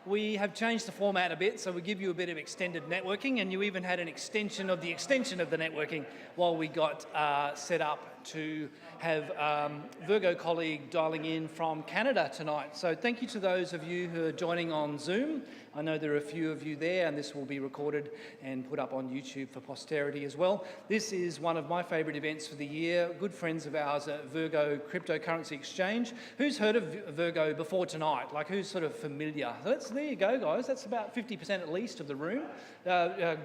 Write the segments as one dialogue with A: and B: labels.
A: we have changed the format a bit, so we give you a bit of extended networking, and you even had an extension of the networking while we got set up to have Virgo colleague dialing in from Canada tonight. So thank you to those of you who are joining on Zoom. I know there are a few of you there, and this will be recorded and put up on YouTube for posterity as well. This is one of my favourite events for the year. Good friends of ours at Virgo Cryptocurrency Exchange. Who's heard of Virgo before tonight? Like, who's sort of familiar? There you go, guys. That's about 50% at least of the room.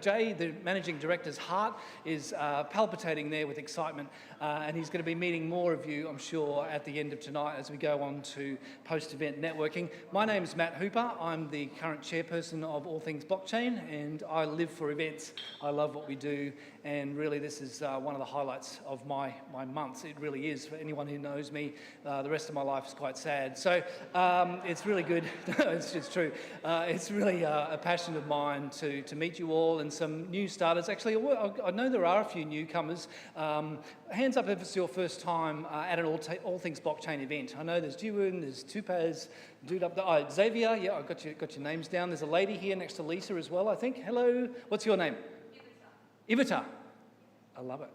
A: Jay, the Managing Director's heart is palpitating there with excitement, and he's going to be meeting more of you, I'm sure, at the end of tonight as we go on to post-event networking. My name is Matt Hooper. I'm the current chairperson of All Things Blockchain, and I live for events. I love what we do, and really this is one of the highlights of my months. It really is. For anyone who knows me, the rest of my life is quite sad. So it's really good. It's true. It's really a passion of mine to meet you all and some new starters. Actually, I know there are a few newcomers. Hands up if it's your first time at an All Things Blockchain event. I know there's Jiwoon, there's Tupaz, dude up there. Oh, Xavier, yeah, I've got your names down. There's a lady here next to Lisa as well, I think. Hello, what's your name? Ivita. I love it,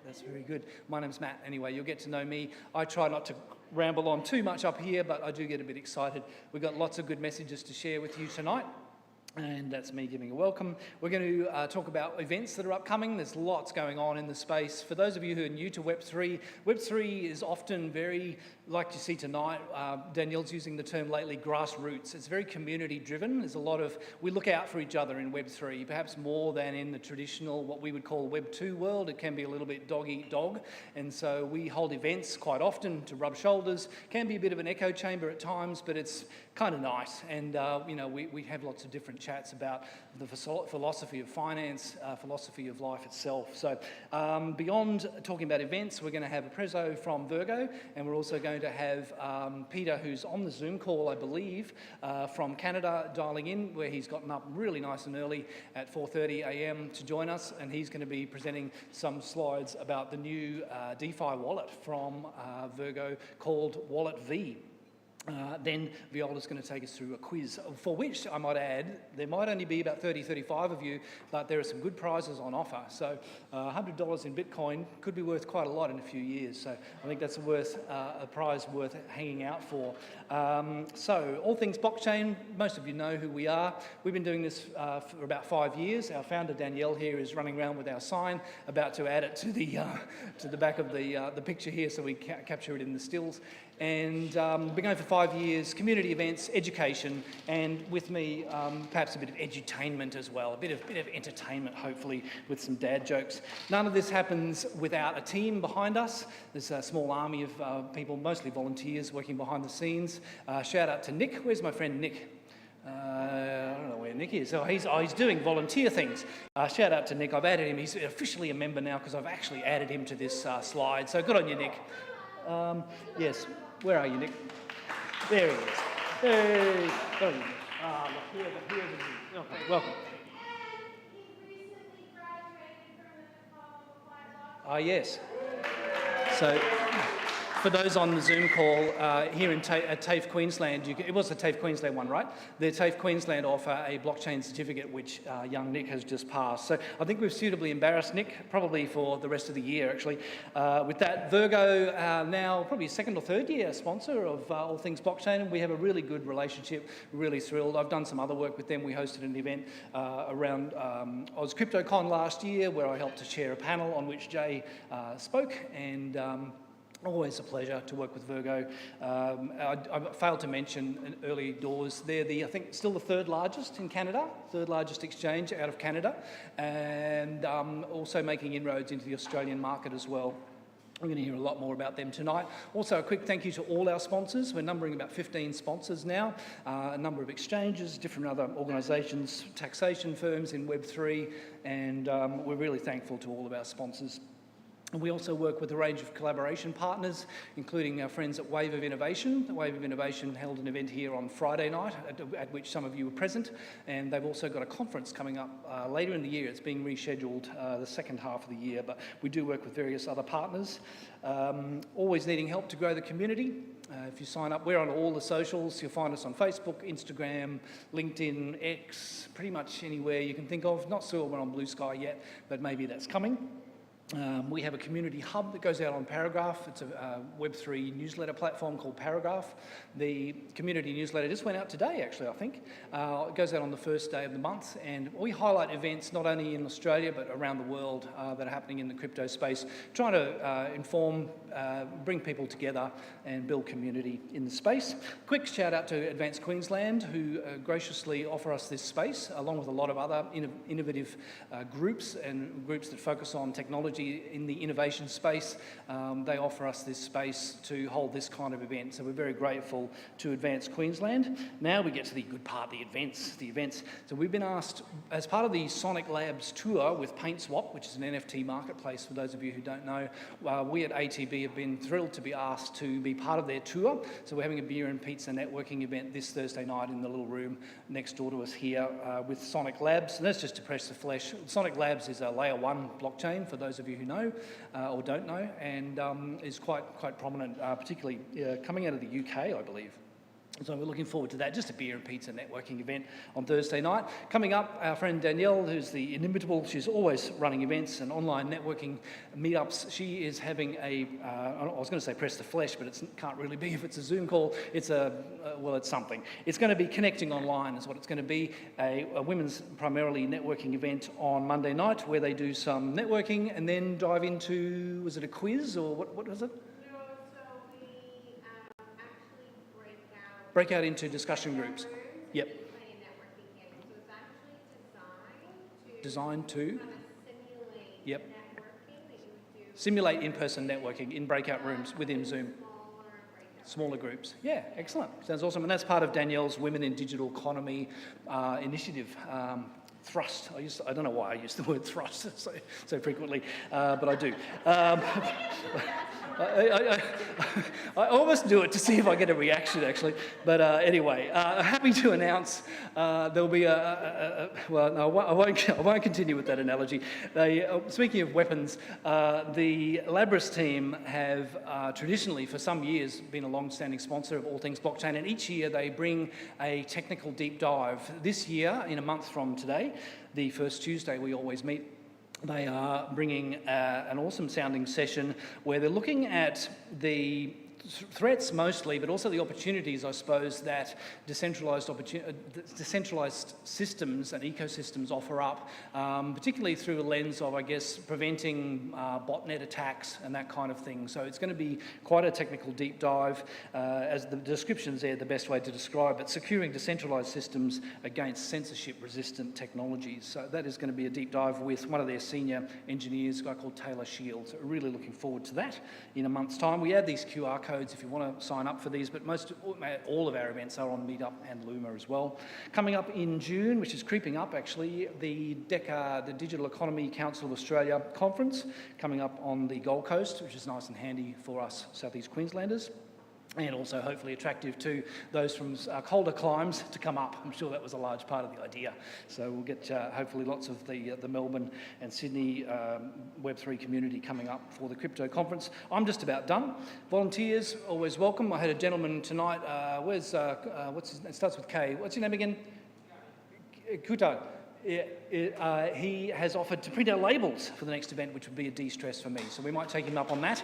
A: that's very good. My name's Matt, anyway, you'll get to know me. I try not to ramble on too much up here, but I do get a bit excited. We've got lots of good messages to share with you tonight. And that's me giving a welcome. We're going to talk about events that are upcoming. There's lots going on in the space. For those of you who are new to Web3, Web3 is often very, like you see tonight, Danielle's using the term lately, grassroots. It's very community driven. There's a lot of, we look out for each other in Web3, perhaps more than in the traditional, what we would call Web2 world. It can be a little bit dog eat dog. And so we hold events quite often to rub shoulders. Can be a bit of an echo chamber at times, but it's kind of nice. And, you know, we have lots of different chats about the philosophy of finance, philosophy of life itself. So beyond talking about events, we're going to have a prezzo from Virgo, and we're also going to have Peter, who's on the Zoom call, I believe, from Canada, dialing in, where he's gotten up really nice and early at 4:30 a.m. to join us, and he's going to be presenting some slides about the new DeFi wallet from Virgo called Wallet V. Then Viola's going to take us through a quiz, for which I might add, there might only be about 30, 35 of you, but there are some good prizes on offer. So $100 in Bitcoin could be worth quite a lot in a few years. So I think that's a prize worth hanging out for. So All Things Blockchain, most of you know who we are. We've been doing this for about 5 years. Our founder, Danielle, here is running around with our sign, about to add it to the back of the picture here so we capture it in the stills. And we've been going for 5 years, community events, education, and with me, perhaps a bit of edutainment as well, a bit of entertainment, hopefully, with some dad jokes. None of this happens without a team behind us. There's a small army of people, mostly volunteers, working behind the scenes. Shout out to Nick. Where's my friend Nick? I don't know where Nick is. He's doing volunteer things. Shout out to Nick. I've added him. He's officially a member now because I've actually added him to this slide. So good on you, Nick. Yes. Where are you, Nick? There he is. Hey! There you go. Look, here is you. Okay, welcome. Yes. So, for those on the Zoom call, here at TAFE Queensland, it was the TAFE Queensland one, right? The TAFE Queensland offer a blockchain certificate, which young Nick has just passed. So I think we've suitably embarrassed Nick, probably for the rest of the year, actually. With that, Virgo, now probably second or third year sponsor of All Things Blockchain, and we have a really good relationship. We're really thrilled. I've done some other work with them. We hosted an event around Oz CryptoCon last year, where I helped to chair a panel on which Jay spoke, and always a pleasure to work with Virgo. I failed to mention in early doors, they're I think still the third largest in Canada, third largest exchange out of Canada, and also making inroads into the Australian market as well. We're going to hear a lot more about them tonight. Also, a quick thank you to all our sponsors. We're numbering about 15 sponsors now, a number of exchanges, different other organisations, taxation firms in Web3, and we're really thankful to all of our sponsors. And we also work with a range of collaboration partners, including our friends at Wave of Innovation. Wave of Innovation held an event here on Friday night, at which some of you were present, and they've also got a conference coming up later in the year. It's being rescheduled the second half of the year, but we do work with various other partners. Always needing help to grow the community. If you sign up, we're on all the socials. You'll find us on Facebook, Instagram, LinkedIn, X, pretty much anywhere you can think of. Not sure we're on Blue Sky yet, but maybe that's coming. We have a community hub that goes out on Paragraph. It's a Web3 newsletter platform called Paragraph. The community newsletter just went out today, actually, I think. It goes out on the first day of the month, and we highlight events not only in Australia but around the world that are happening in the crypto space, trying to inform, bring people together and build community in the space. Quick shout out to Advanced Queensland, who graciously offer us this space, along with a lot of other innovative groups and groups that focus on technology in the innovation space. They offer us this space to hold this kind of event, so we're very grateful to Advanced Queensland. Now we get to the good part, the events. So we've been asked, as part of the Sonic Labs tour with PaintSwap, which is an NFT marketplace for those of you who don't know, we at ATB have been thrilled to be asked to be part of their tour. So we're having a beer and pizza networking event this Thursday night in the little room next door to us here with Sonic Labs. And that's just to press the flesh. Sonic Labs is a layer 1 blockchain, for those of you who know or don't know, and is quite prominent, particularly coming out of the UK, I believe. So we're looking forward to that, just a beer and pizza networking event on Thursday night. Coming up, our friend Danielle, who's the inimitable, she's always running events and online networking meetups. She is having I was going to say press the flesh, but it can't really be if it's a Zoom call. It's it's something. It's going to be connecting online is what it's going to be, a women's primarily networking event on Monday night where they do some networking and then dive into, was it a quiz or what was it? Break out into discussion groups. Yep. Designed to? Yep. Simulate in-person networking in breakout rooms within Zoom. Smaller groups. Yeah, excellent. Sounds awesome. And that's part of Danielle's Women in Digital Economy initiative. Thrust. I don't know why I use the word thrust so frequently, but I do. I almost do it to see if I get a reaction, actually. But anyway, happy to announce there'll be no, I won't continue with that analogy. Speaking of weapons, the Labras team have traditionally, for some years, been a long-standing sponsor of All Things Blockchain, and each year they bring a technical deep dive. This year, in a month from today, the first Tuesday we always meet, they are bringing an awesome sounding session where they're looking at the threats mostly, but also the opportunities, I suppose, that decentralised systems and ecosystems offer up, particularly through a lens of, I guess, preventing botnet attacks and that kind of thing. So it's going to be quite a technical deep dive. As the description's there, the best way to describe it, securing decentralised systems against censorship-resistant technologies. So that is going to be a deep dive with one of their senior engineers, a guy called Taylor Shields. So really looking forward to that in a month's time. We add these QR codes if you want to sign up for these, but all of our events are on Meetup and Luma as well. Coming up in June, which is creeping up actually, the DECA, the Digital Economy Council of Australia conference, coming up on the Gold Coast, which is nice and handy for us Southeast Queenslanders, and also hopefully attractive to those from colder climes to come up. I'm sure that was a large part of the idea. So we'll get hopefully lots of the Melbourne and Sydney Web3 community coming up for the crypto conference. I'm just about done. Volunteers, always welcome. I had a gentleman tonight, what's his name? It starts with K. What's your name again? Kuto. He has offered to print out labels for the next event, which would be a de-stress for me. So we might take him up on that.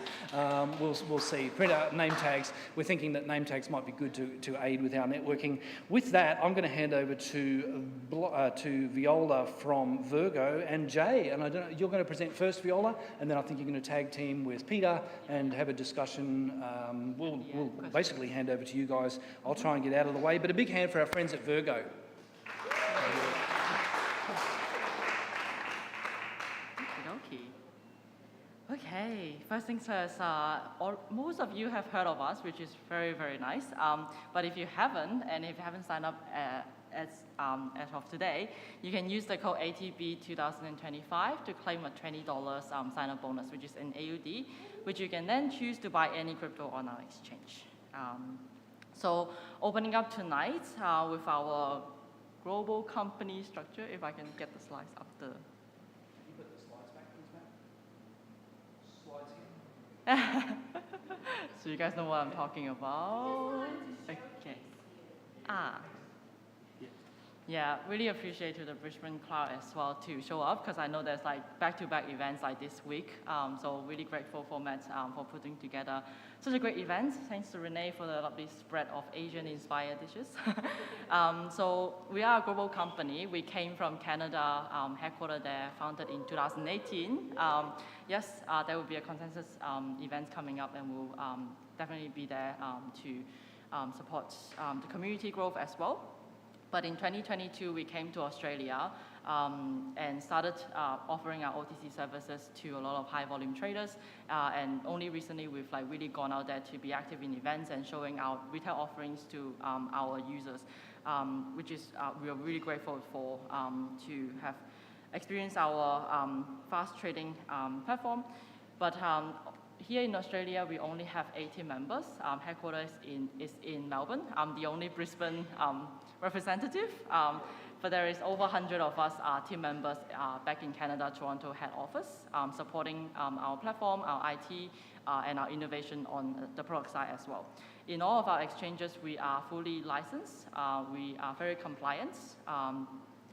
A: We'll see. Print out name tags. We're thinking that name tags might be good to aid with our networking. With that, I'm going to hand over to Viola from Virgo and Jay. And I don't know, you're going to present first, Viola, and then I think you're going to tag team with Peter and have a discussion. We'll basically hand over to you guys. I'll try and get out of the way. But a big hand for our friends at Virgo.
B: Okay, first things first, most of you have heard of us, which is very, very nice. But if you haven't, and if you haven't signed up as of today, you can use the code ATB2025 to claim a $20 sign-up bonus, which is an AUD, which you can then choose to buy any crypto on our exchange. So opening up tonight with our global company structure, if I can get the slides up the... So you guys know what I'm talking about? Okay. Ah. Yeah, really appreciate to the Brisbane crowd as well to show up because I know there's like back-to-back events like this week. So really grateful for Matt for putting together such a great event. Thanks to Renee for the lovely spread of Asian-inspired dishes. So we are a global company. We came from Canada, headquartered there, founded in 2018. Yes, there will be a consensus event coming up, and we'll definitely be there to support the community growth as well. But in 2022, we came to Australia and started offering our OTC services to a lot of high-volume traders. And only recently, we've like really gone out there to be active in events and showing our retail offerings to our users, which is we are really grateful for to have experienced our fast trading platform. But here in Australia, we only have 80 members. Headquarters is in Melbourne. I'm the only Brisbane representative, but there is over 100 of us team members back in Canada, Toronto head office, supporting our platform, our IT, and our innovation on the product side as well. In all of our exchanges, we are fully licensed. We are very compliant,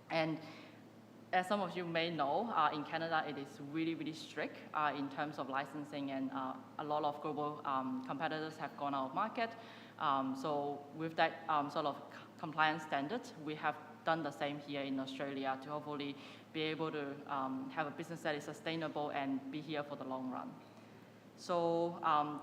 B: and as some of you may know, in Canada, it is really, really strict in terms of licensing, and a lot of global competitors have gone out of market. So with that sort of compliance standards, we have done the same here in Australia to hopefully be able to have a business that is sustainable and be here for the long run. So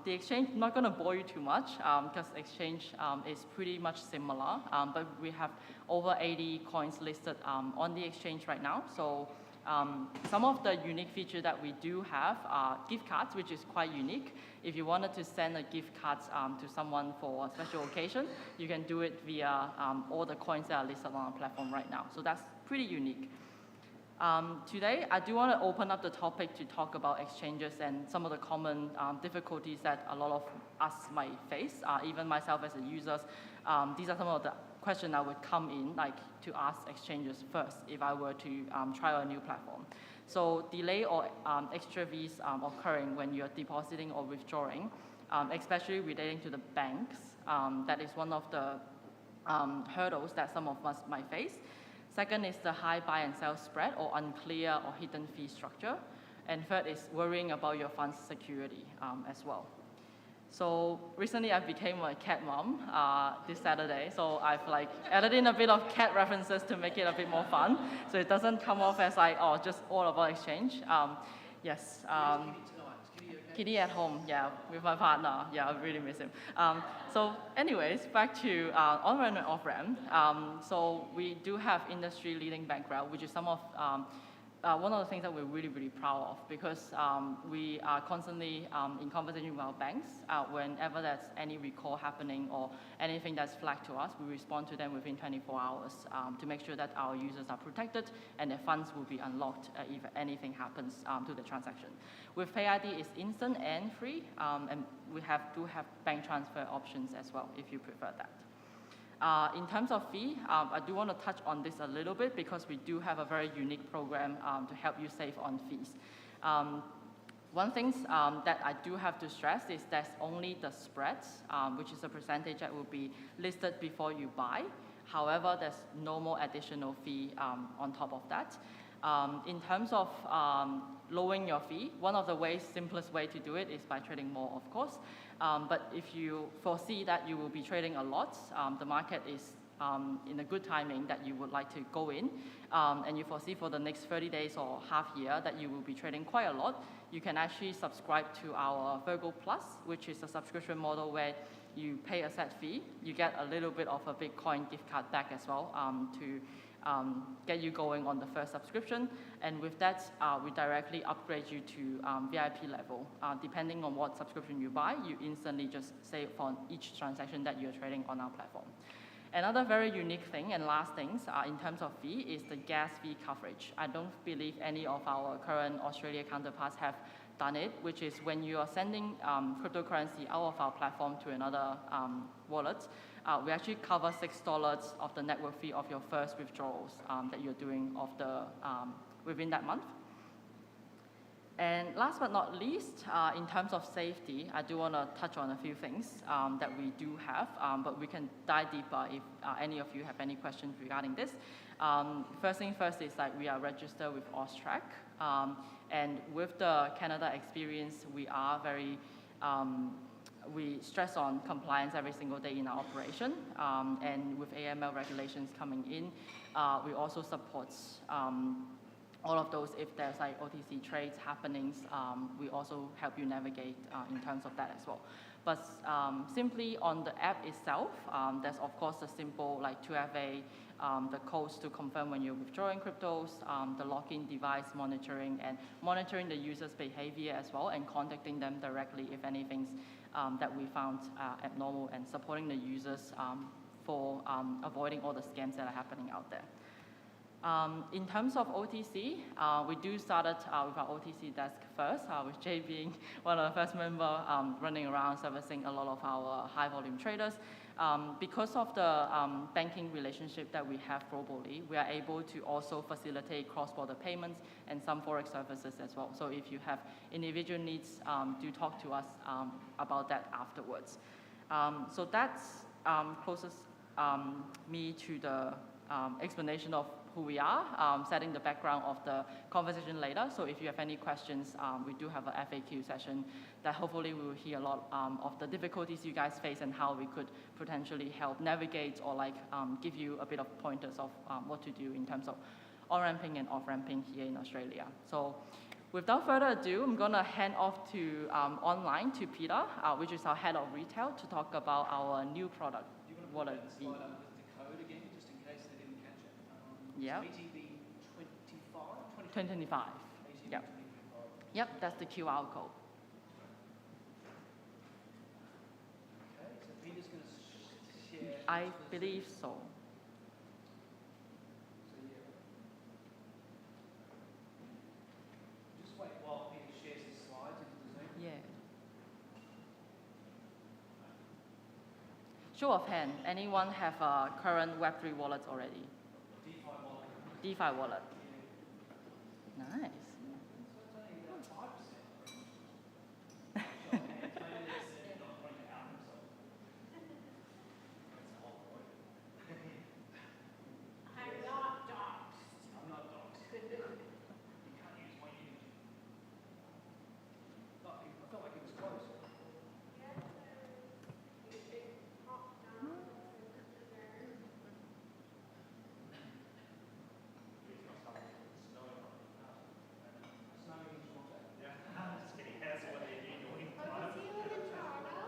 B: the exchange, I'm not going to bore you too much because exchange is pretty much similar, but we have over 80 coins listed on the exchange right now. So some of the unique features that we do have are gift cards, which is quite unique. If you wanted to send a gift card to someone for a special occasion, you can do it via all the coins that are listed on our platform right now. So that's pretty unique. Today, I do want to open up the topic to talk about exchanges and some of the common difficulties that a lot of us might face, even myself as a user. These are some of the questions that would come in, like to ask exchanges first if I were to try a new platform. So delay or extra fees occurring when you're depositing or withdrawing, especially relating to the banks. That is one of the hurdles that some of us might face. Second is the high buy and sell spread or unclear or hidden fee structure. And third is worrying about your fund's security as well. So recently I became a cat mom this Saturday. So I've like added in a bit of cat references to make it a bit more fun. So it doesn't come off as like, oh, just all about exchange. Yes. Kitty at home, yeah, with my partner. Yeah, I really miss him. So anyways, back to on-ramp and off-ramp. So we do have industry-leading background, which is some of one of the things that we're really, really proud of because we are constantly in conversation with our banks. Whenever there's any recall happening or anything that's flagged to us, we respond to them within 24 hours to make sure that our users are protected and their funds will be unlocked if anything happens to the transaction. With PayID, it's instant and free, and we do have bank transfer options as well if you prefer that. In terms of fee, I do want to touch on this a little bit because we do have a very unique program to help you save on fees. One thing that I do have to stress is there's only the spreads, which is a percentage that will be listed before you buy. However, there's no more additional fee on top of that. In terms of lowering your fee, one of the simplest way to do it is by trading more, of course. But if you foresee that you will be trading a lot, the market is in a good timing that you would like to go in, and you foresee for the next 30 days or half year that you will be trading quite a lot, you can actually subscribe to our Virgo Plus, which is a subscription model where you pay a set fee, you get a little bit of a Bitcoin gift card back as well to get you going on the first subscription. And with that, we directly upgrade you to VIP level. Depending on what subscription you buy, you instantly just save on each transaction that you're trading on our platform. Another very unique thing and last things in terms of fee is the gas fee coverage. I don't believe any of our current Australia counterparts have done it, which is when you are sending cryptocurrency out of our platform to another wallet, we actually cover $6 of the network fee of your first withdrawals that you're doing of the within that month. And last but not least, in terms of safety, I do want to touch on a few things that we do have, but we can dive deeper if any of you have any questions regarding this. First thing first is like we are registered with Austrac, and with the Canada experience, we are very, we stress on compliance every single day in our operation, and with AML regulations coming in, we also support all of those. If there's like OTC trades happenings, we also help you navigate in terms of that as well. But simply on the app itself, there's of course the simple like 2FA, the codes to confirm when you're withdrawing cryptos, the login device monitoring, and monitoring the user's behavior as well, and contacting them directly if anything's that we found abnormal, and supporting the users for avoiding all the scams that are happening out there. In terms of OTC, we do started with our OTC desk first, with Jay being one of the first members running around servicing a lot of our high volume traders. Because of the banking relationship that we have globally, we are able to also facilitate cross-border payments and some forex services as well. So if you have individual needs, do talk to us about that afterwards. So that's closest me to the explanation of who we are, setting the background of the conversation later. So if you have any questions, we do have a FAQ session that hopefully we will hear a lot of the difficulties you guys face and how we could potentially help navigate or like give you a bit of pointers of what to do in terms of on-ramping and off-ramping here in Australia. So without further ado, I'm gonna hand off to online to Peter, which is our head of retail, to talk about our new product. Wallet. Yep.
A: ATB
B: 2025. Yep. Yep, that's the QR code.
A: Okay, so Peter's going to share.
B: I believe so.
A: Just wait while Peter shares his slides into the Zoom.
B: Yeah. Show of hand, anyone have a current Web3 wallet already? DeFi wallet. Nice.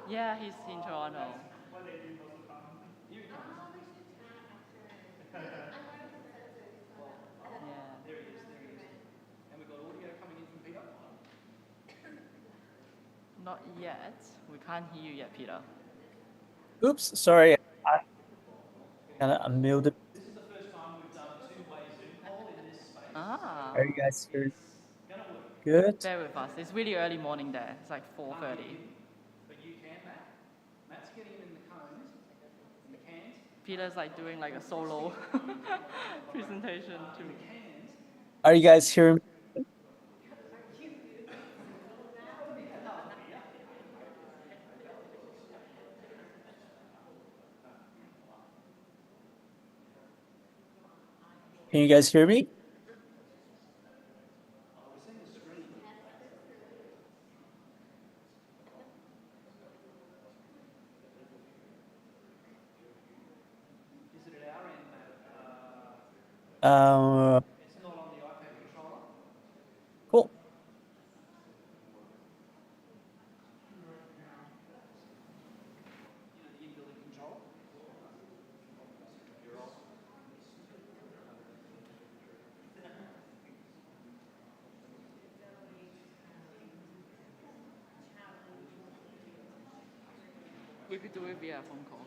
B: Yeah, he's in Toronto.
A: There he is. And we've got audio coming in from Peter.
B: Not yet. We can't hear you yet, Peter.
C: Oops, sorry. I kind of unmuted.
A: This is the first time we've done two-way Zoom call in this space.
B: Ah.
C: Are you guys here?
A: Gonna work.
C: Good.
B: Bear with us. It's really early morning there. It's like 4:30.
A: But you can, Matt. Matt's getting in the cones, in the cans.
B: Peter's like doing like a solo presentation to me.
C: Are you guys hearing me? Can you guys hear me?
A: Is it at our end, Matt? It's not on the iPad controller.
C: Cool.
A: You know, the in-building controller.
B: We could do it via phone call.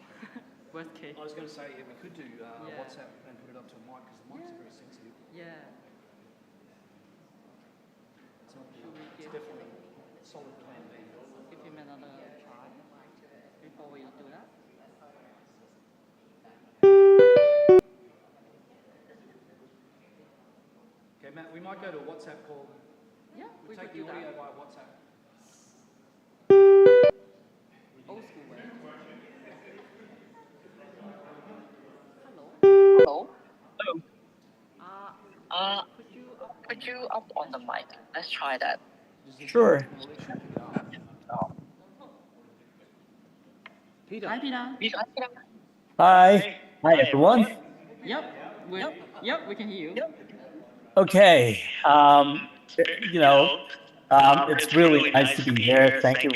B: Worst case.
A: I was going to say, yeah, we could do
B: Yeah.
A: WhatsApp and put it up to a mic, because the mics are very sensitive.
B: Yeah.
A: It's not
B: Should we
A: it's
B: give,
A: definitely solid plan B.
B: give him another try before we do that?
A: Okay, Matt, we might go to a WhatsApp call.
B: Yeah.
A: We
B: We
A: take
B: could
A: the
B: do that.
A: audio via WhatsApp.
B: Old school way. Hello.
D: Hello.
B: Uh,
D: Uh,
B: put you up on
D: put
B: the
D: you
B: mic.
D: up on the mic. Let's try that.
A: Does the
C: Sure.
A: connection pick it up?
D: Oh.
A: Peter.
B: Hi, Pina.
C: Hi. Hi, everyone.
B: Yep. We can hear you.
C: Okay. You know, it's really nice to be here. Thank you.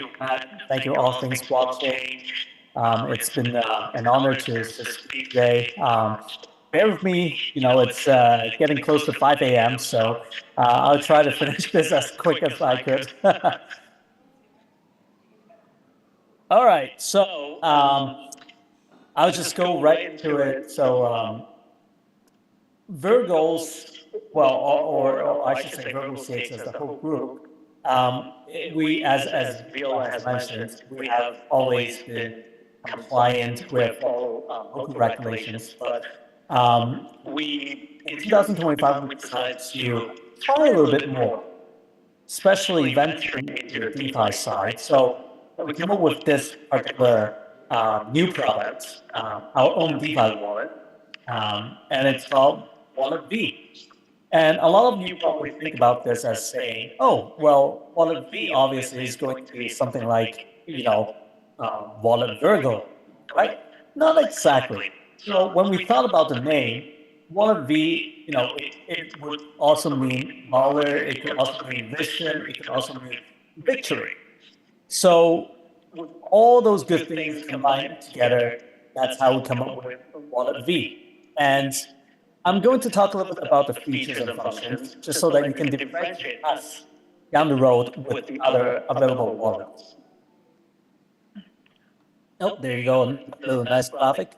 C: Thank you, All Things Blockchain. It's been an honor to speak today. Bear with me. It's getting close to 5 a.m., so I'll try to finish this as quick as I could. All right. So I'll just go right into it. So Virgos, well, or I should say Virgo States as the whole group, we, as Viola has mentioned, we have always been compliant with local regulations, but in 2025, we decided to try a little bit more, especially venturing into the DeFi side. So we came up with this particular new product, our own DeFi wallet, and it's called Wallet V. And a lot of you probably think about this as saying, oh, well, Wallet V obviously is going to be something like, Wallet Virgo, right? Not exactly. So when we thought about the name, Wallet V, it would also mean valor, it could also mean vision, it could also mean victory. So with all those good things combined together, that's how we come up with Wallet V. And I'm going to talk a little bit about the features and functions, just so that you can differentiate us down the road with the other available wallets. Oh, there you go, a little nice graphic.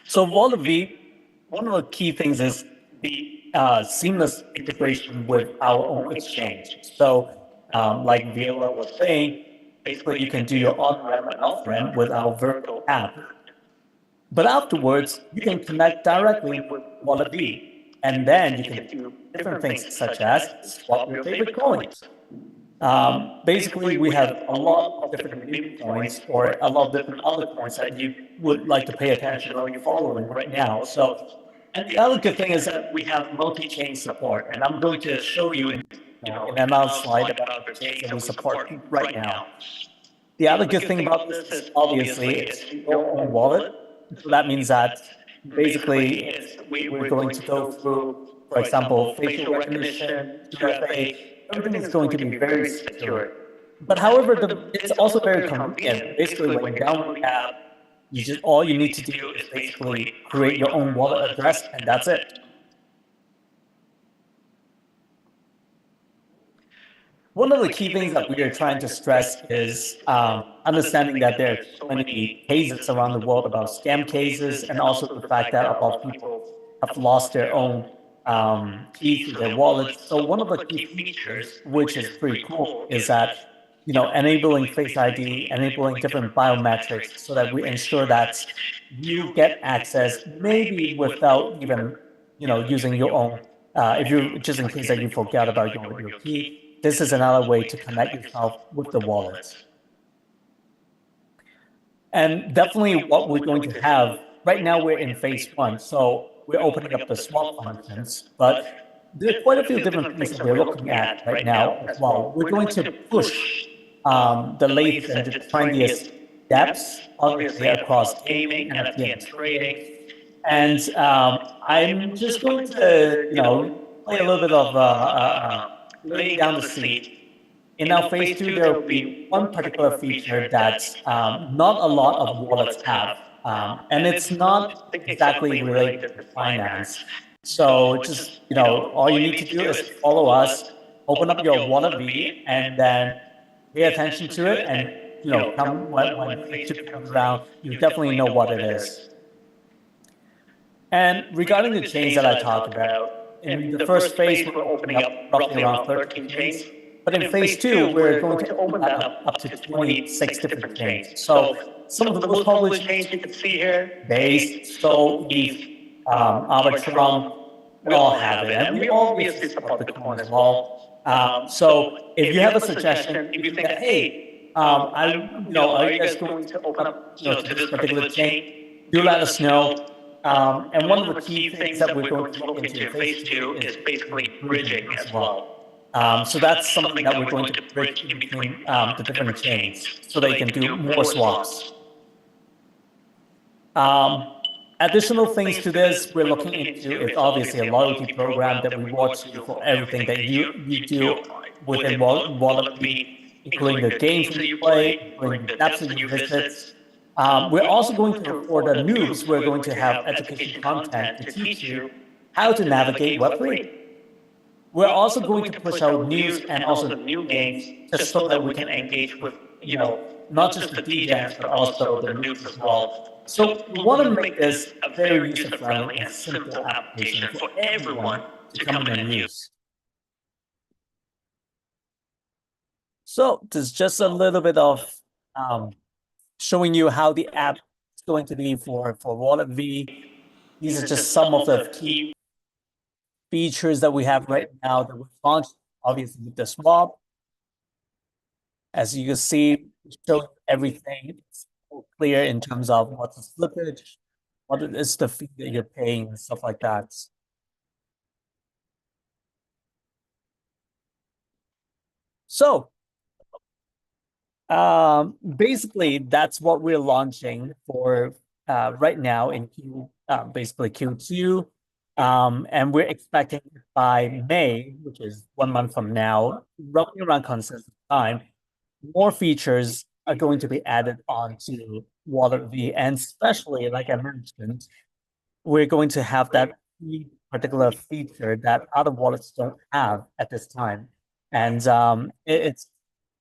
C: So Wallet V, one of the key things is the seamless integration with our own exchange. So like Viola was saying, basically you can do your on-ramp and off-ramp with our Virgo app. But afterwards, you can connect directly with Wallet V, and then you can do different things such as swap your favorite coins. Basically, we have a lot of different meme coins or a lot of different other coins that you would like to pay attention or you're following right now. So, and the other good thing is that we have multi-chain support, and I'm going to show you in another slide about the chains that we support right now. The other good thing about this is obviously it's your own wallet. So that means that basically we're going to go through, for example, facial recognition, 2FA, everything is going to be very secure. But however, it's also very convenient. Basically, when you download the app, all you need to do is basically create your own wallet address, and that's it. One of the key things that we are trying to stress is understanding that there are so many cases around the world about scam cases, and also the fact that a lot of people have lost their own keys to their wallets. So one of the key features, which is pretty cool, is that enabling Face ID, enabling different biometrics, so that we ensure that you get access, maybe without even using your own. If you just in case that you forgot about your key. This is another way to connect yourself with the wallet. And definitely what we're going to have, right now we're in phase 1, so we're opening up the swap functions, but there are quite a few different things that we're looking at right now as well. We're going to push the latest and the trendiest dApps, obviously across gaming, NFT, and trading. And I'm just going to, play a little bit of laying down the seed. In our phase 2, there will be one particular feature that not a lot of wallets have, and it's not exactly related to finance. So just, all you need to do is follow us, open up your Wallet V, and then pay attention to it, and, come when phase 2 comes around, you definitely know what it is. And regarding the chains that I talked about, in the first phase, we're opening up roughly around 13 chains. But in phase 2, we're going to open that up to 26 different chains. So some of the most popular chains you can see here, Base, Sol, ETH, Arbitrum, we all have it. And we obviously support Bitcoin as well. So if you have a suggestion, if you think that, hey, are you guys going to open up, to this particular chain? Do let us know. And one of the key things that we're going to look into in phase two is basically bridging as well. So that's something that we're going to bridge in between the different chains so they can do more swaps. Additional things to this we're looking into is obviously a loyalty program that rewards you for everything that you do within Wallet, including the games that you play, including the depths that you visit. We're also going to, for the noobs, we're going to have education content to teach you how to navigate Web3. We're also going to push out news and also new games just so that we can engage with, not just the DJs, but also the noobs as well. So we want to make this a very user-friendly and simple application for everyone to come in and use. So this is just a little bit of showing you how the app is going to be for Wallet V. These are just some of the key features that we have right now that we've launched, obviously with the swap. As you can see, it's showing everything. It's clear in terms of what's the slippage, what is the fee that you're paying, and stuff like that. So basically, that's what we're launching for right now in basically Q2. And we're expecting by May, which is 1 month from now, roughly around consensus time, more features are going to be added onto Wallet V. And especially, like I mentioned, we're going to have that particular feature that other wallets don't have at this time. And it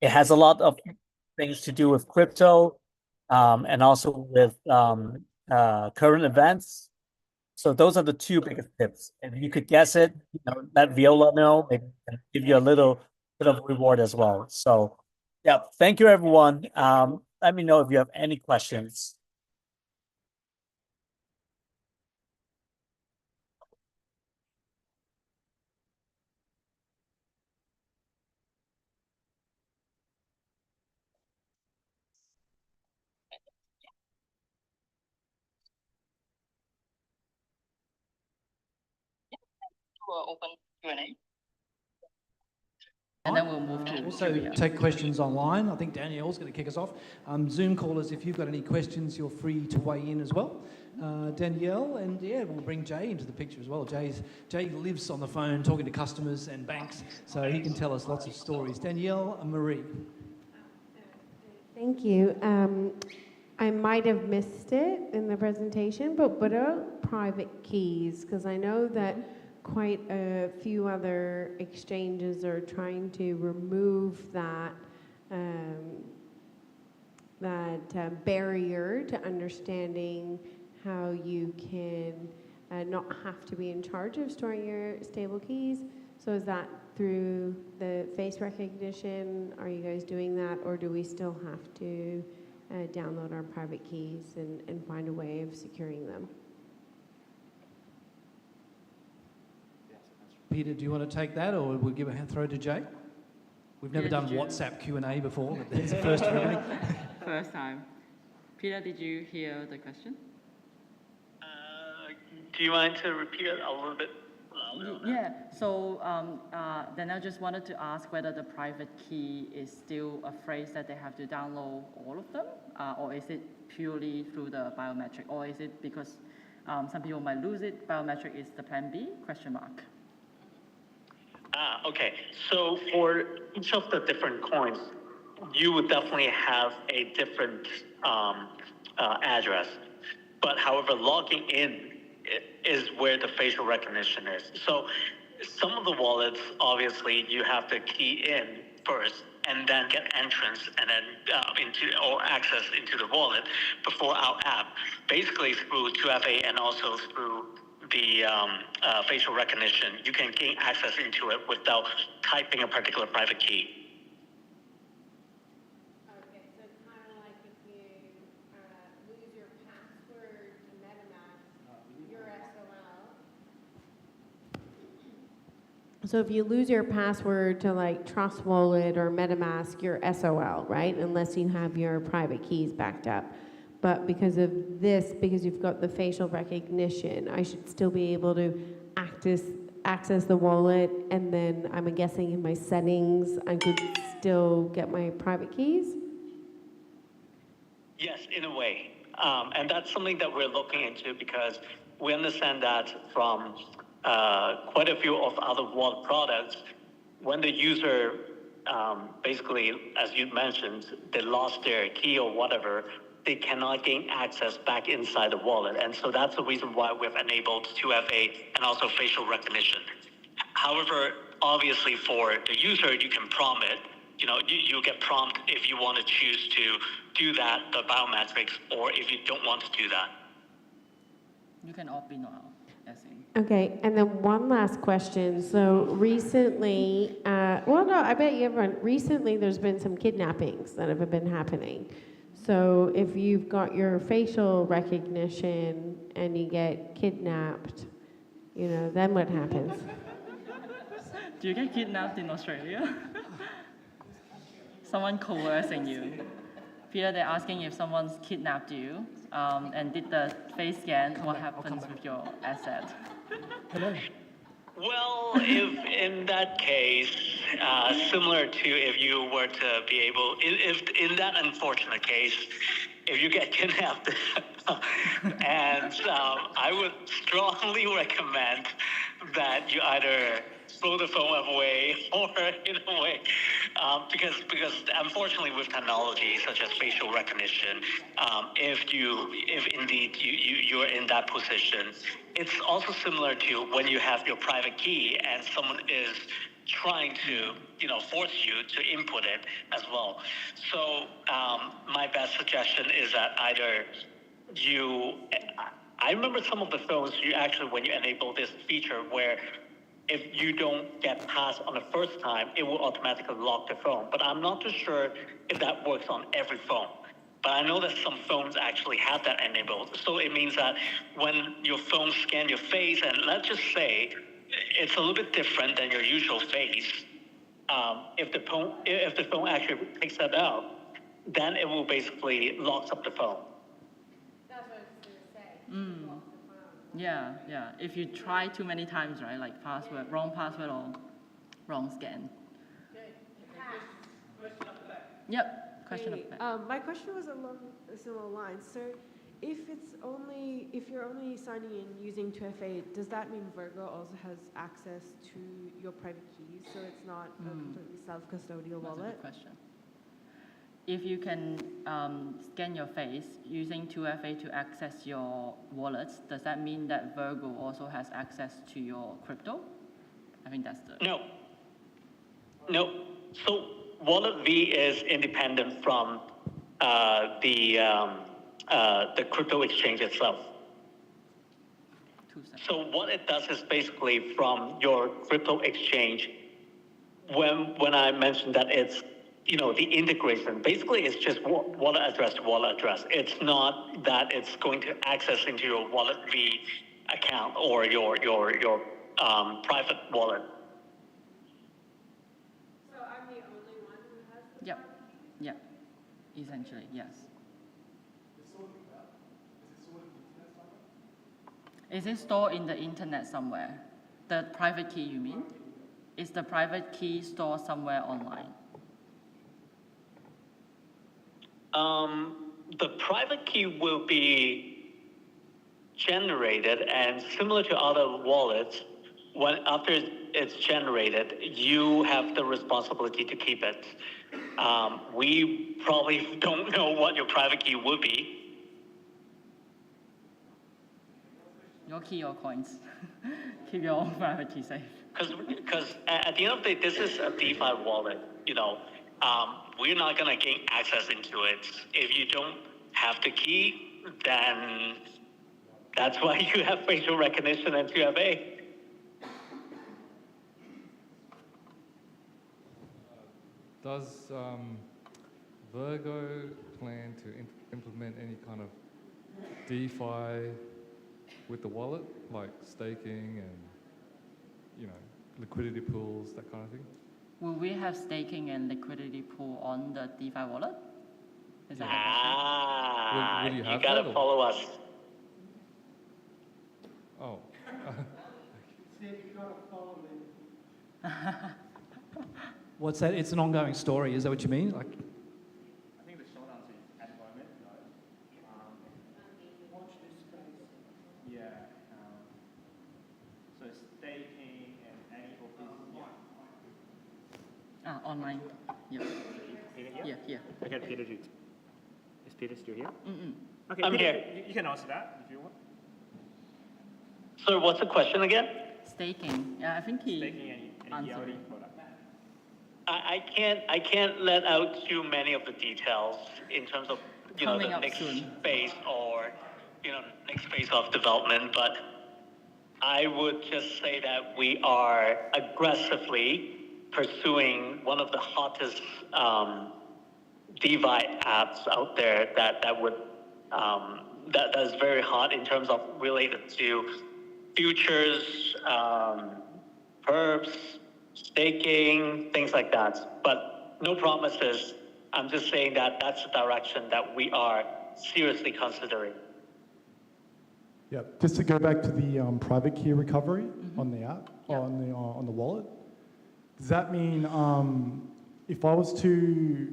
C: has a lot of things to do with crypto and also with current events. So those are the two biggest tips. If you could guess it, let Viola know. Maybe give you a little bit of reward as well. So yeah, thank you everyone. Let me know if you have any questions.
D: Open Q&A.
B: And then we'll move to
A: Also
B: Julia.
A: take questions online. I think Danielle's going to kick us off. Zoom callers, if you've got any questions, you're free to weigh in as well. Danielle, and yeah, we'll bring Jay into the picture as well. Jay lives on the phone talking to customers and banks, so he can tell us lots of stories. Danielle and Marie.
E: Thank you. I might have missed it in the presentation, but what about private keys? Because I know that quite a few other exchanges are trying to remove that barrier to understanding how you can not have to be in charge of storing your stable keys. So is that through the face recognition? Are you guys doing that, or do we still have to download our private keys and find a way of securing them?
A: Peter, do you want to take that, or we'll give a throw to Jay? We've never done WhatsApp Q&A before, but it's the first for everybody.
B: First time. Peter, did you hear the question?
C: Do you mind to repeat it a little bit?
B: Yeah, so then I just wanted to ask whether the private key is still a phrase that they have to download all of them, or is it purely through the biometric, or is it because some people might lose it, biometric is the plan B, question mark?
C: Okay. So for each of the different coins, you would definitely have a different address. But however, logging in is where the facial recognition is. So some of the wallets, obviously, you have to key in first and then get entrance and then or access into the wallet before our app, basically through 2FA and also through the facial recognition. You can gain access into it without typing a particular private key.
E: Okay, so it's kind of like if you lose your password to MetaMask, your SOL. So if you lose your password to like Trust Wallet or MetaMask, you're SOL, right? Unless you have your private keys backed up. But because of this, because you've got the facial recognition, I should still be able to access the wallet, and then I'm guessing in my settings, I could still get my private keys?
C: Yes, in a way. And that's something that we're looking into because we understand that from quite a few of other wallet products, when the user basically, as you mentioned, they lost their key or whatever, they cannot gain access back inside the wallet. And so that's the reason why we've enabled 2FA and also facial recognition. However, obviously for the user, you can prompt it. You get prompt if you want to choose to do that, the biometrics, or if you don't want to do that.
B: You can opt in or out, as in.
E: Okay, and then one last question. So recently, I bet you everyone, recently there's been some kidnappings that have been happening. So if you've got your facial recognition and you get kidnapped, then what happens?
B: Do you get kidnapped in Australia? Someone coercing you. Peter, they're asking if someone's kidnapped you and did the face scan, what happens with your asset?
C: Well, if in that case, similar to if you were to be able, if in that unfortunate case, if you get kidnapped, and I would strongly recommend that you either throw the phone away or in a way, because unfortunately with technology such as facial recognition, if indeed you're in that position, it's also similar to when you have your private key and someone is trying to force you to input it as well. So my best suggestion is that either I remember some of the phones you actually, when you enable this feature where if you don't get passed on the first time, it will automatically lock the phone. But I'm not too sure if that works on every phone. But I know that some phones actually have that enabled. So it means that when your phone scans your face, and let's just say it's a little bit different than your usual face, if the phone actually picks that up, then it will basically lock up the phone.
E: That's what it's going to say.
B: Yeah. If you try too many times, right, like wrong password or wrong scan. Yep, question up there.
F: My question was along a similar lines. So if you're only signing in using 2FA, does that mean Virgo also has access to your private keys, so it's not a completely self-custodial wallet?
B: That's a good question. If you can scan your face using 2FA to access your wallets, does that mean that Virgo also has access to your crypto? I think that's the... No.
C: So Wallet V is independent from the crypto exchange itself.
B: 2 seconds.
C: So what it does is basically from your crypto exchange, when I mentioned that it's the integration, basically it's just wallet address to wallet address. It's not that it's going to access into your Wallet V account or your private wallet.
E: So I'm the only one who has the
B: Yep. Essentially, yes. Is it stored in the internet somewhere? The private key, you mean? Is the private key stored somewhere online?
C: The private key will be generated, and similar to other wallets, after it's generated, you have the responsibility to keep it. We probably don't know what your private key would be.
B: Your key or coins. Keep your own private key safe.
C: Because at the end of the day, this is a DeFi wallet. We're not going to gain access into it. If you don't have the key, then that's why you have facial recognition and 2FA.
G: Does Virgo plan to implement any kind of DeFi with the wallet, like staking and liquidity pools, that kind of thing?
B: Will we have staking and liquidity pool on the DeFi wallet? Is that the
C: Ah,
G: Will you have
C: gotta
G: that, or-
C: follow us.
G: Oh.
A: What's that? It's an ongoing story. Is that what you mean? Like,
H: I think the short answer is at the moment, no. Watch this space. Yeah. So staking and any of these.
B: online? Yeah.
H: Peter here?
B: Yeah, here.
H: Okay, Peter, is Peter still here?
B: Mm-mm.
H: Okay,
C: I'm
H: Peter,
C: here.
H: You can answer that if you want.
C: So what's the question again?
B: Staking. Yeah, I think he
H: Staking any
B: answered.
H: ELD product.
C: I can't let out too many of the details in terms of
B: Coming
C: the
B: up
C: next
B: soon.
C: phase or next phase of development, but I would just say that we are aggressively pursuing one of the hottest DeFi apps out there that is very hot in terms of related to futures, perps, staking, things like that. But no promises. I'm just saying that that's the direction that we are seriously considering.
I: Yeah, just to go back to the private key recovery on the app, on the wallet. Does that mean if I was to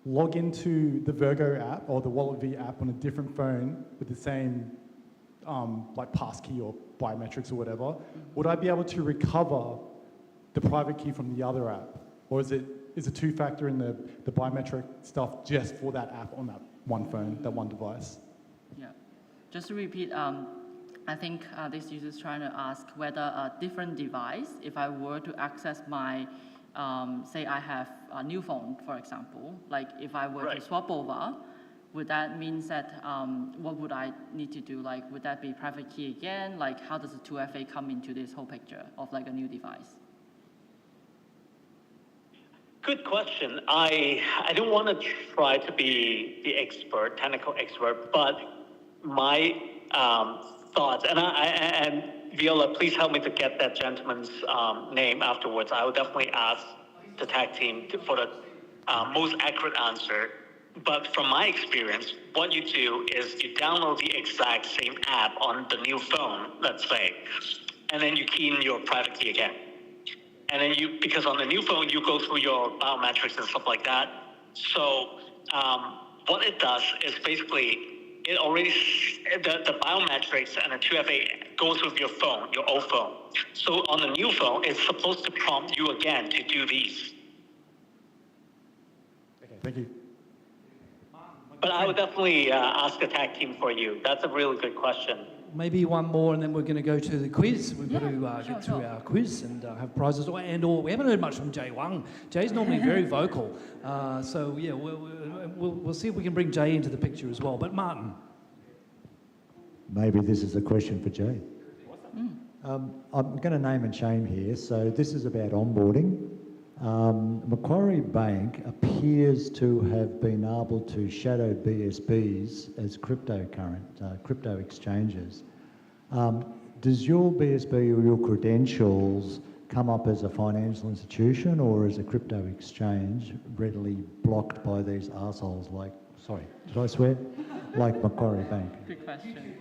I: log into the Virgo app or the Wallet V app on a different phone with the same like passkey or biometrics or whatever, would I be able to recover the private key from the other app, or is it two-factor in the biometric stuff just for that app on that one phone, that one device?
B: Yeah. Just to repeat, I think this user is trying to ask whether a different device, if I were to access my, say I have a new phone, for example, like if I were to swap over, would that mean that, what would I need to do? Like, would that be private key again? Like, how does the 2FA come into this whole picture of like a new device?
C: Good question. I don't want to try to be the expert, technical expert, but my thoughts, and Viola, please help me to get that gentleman's name afterwards. I will definitely ask the tag team for the most accurate answer. But from my experience, what you do is you download the exact same app on the new phone, let's say, and then you key in your private key again. And then because on the new phone, you go through your biometrics and stuff like that. So what it does is basically, it already, the biometrics and the 2FA goes with your phone, your old phone. So on the new phone, it's supposed to prompt you again to do these.
I: Okay, thank you.
C: But I would definitely ask the tag team for you. That's a really good question.
A: maybe one more, and then we're going to go to the quiz. We've got to
B: sure,
A: get through our quiz and have prizes. Or we haven't heard much from Jay Wang. Jay's normally very vocal. So yeah, we'll see if we can bring Jay into the picture as well. But Martin.
J: Maybe this is a question for Jay. I'm going to name and shame here. So this is about onboarding. Macquarie Bank appears to have been able to shadow BSBs as crypto exchanges. Does your BSB or your credentials come up as a financial institution or as a crypto exchange readily blocked by these arseholes like, sorry, did I swear? Like Macquarie Bank?
B: Good question.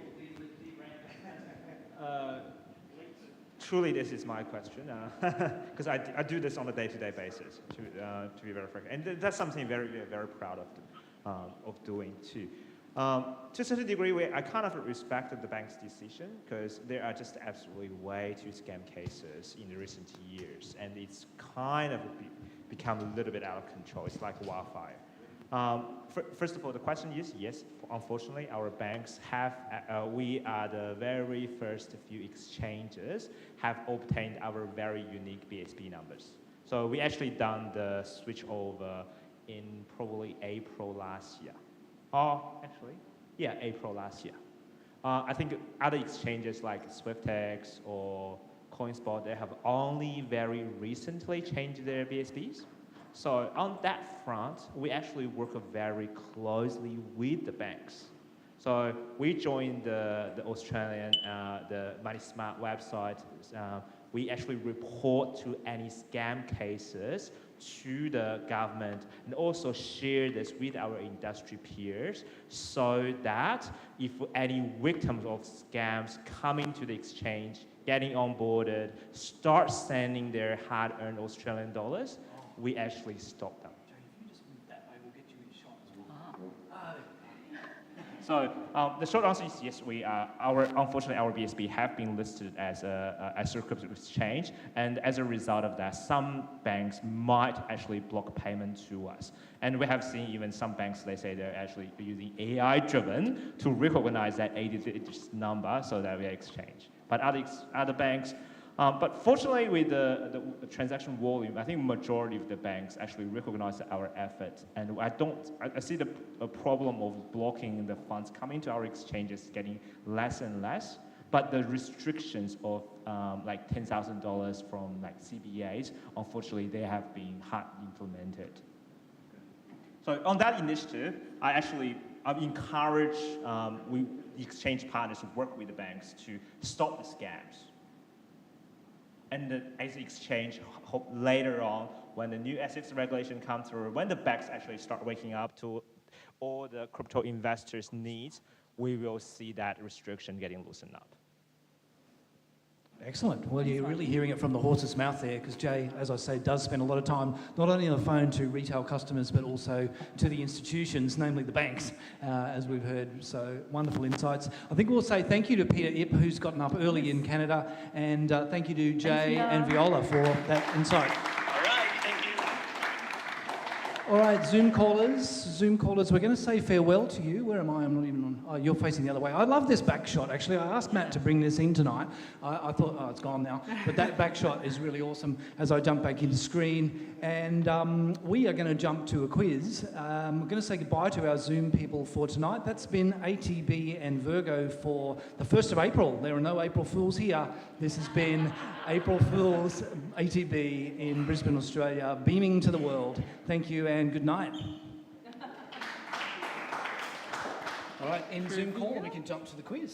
H: Truly, this is my question, because I do this on a day-to-day basis, to be very frank, and that's something very, very proud of doing too. To a certain degree, I kind of respected the bank's decision because there are just absolutely way too scam cases in the recent years, and it's kind of become a little bit out of control. It's like wildfire. First of all, the question is, yes, unfortunately, our banks have, we are the very first few exchanges have obtained our very unique BSB numbers. So we actually done the switch over in probably April last year. April last year. I think other exchanges like SwiftX or CoinSpot, they have only very recently changed their BSBs. So on that front, we actually work very closely with the banks. So we joined the Australian, the Money Smart website we actually report to any scam cases to the government and also share this with our industry peers so that if any victims of scams coming to the exchange, getting onboarded, start sending their hard-earned Australian dollars, we actually stop them. So the short answer is yes. Unfortunately, our BSB have been listed as a crypto exchange, and as a result of that, some banks might actually block payment to us. And we have seen even some banks, they say they're actually using AI-driven to recognize that 80-digit number so that we exchange. But other banks. But fortunately, with the transaction volume, I think majority of the banks actually recognize our effort, and I see the problem of blocking the funds coming to our exchanges getting less and less. But the restrictions of like $10,000 from like CBAs, unfortunately, they have been hard implemented. So on that initiative, I encourage we exchange partners to work with the banks to stop the scams. And as exchange, hope later on, when the new ethics regulation comes through, when the banks actually start waking up to all the crypto investors' needs, we will see that restriction getting loosened up.
A: Excellent. Well, you're really hearing it from the horse's mouth there, because Jay, as I say, does spend a lot of time not only on the phone to retail customers, but also to the institutions, namely the banks, as we've heard. So wonderful insights. I think we'll say thank you to Peter Ip, who's gotten up early in Canada, and thank you to Jay and Viola for that insight. All right, Zoom callers, we're going to say farewell to you. Where am I? I'm not even on. Oh, you're facing the other way. I love this back shot, actually. I asked Matt to bring this in tonight. I thought, oh, it's gone now. But that back shot is really awesome as I jump back into screen. And we are going to jump to a quiz. We're going to say goodbye to our Zoom people for tonight. That's been ATB and Virgo for the 1st of April. There are no April Fools here. This has been April Fools ATB in Brisbane, Australia, beaming to the world. Thank you and good night. All right, end Zoom call, and we can jump to the quiz.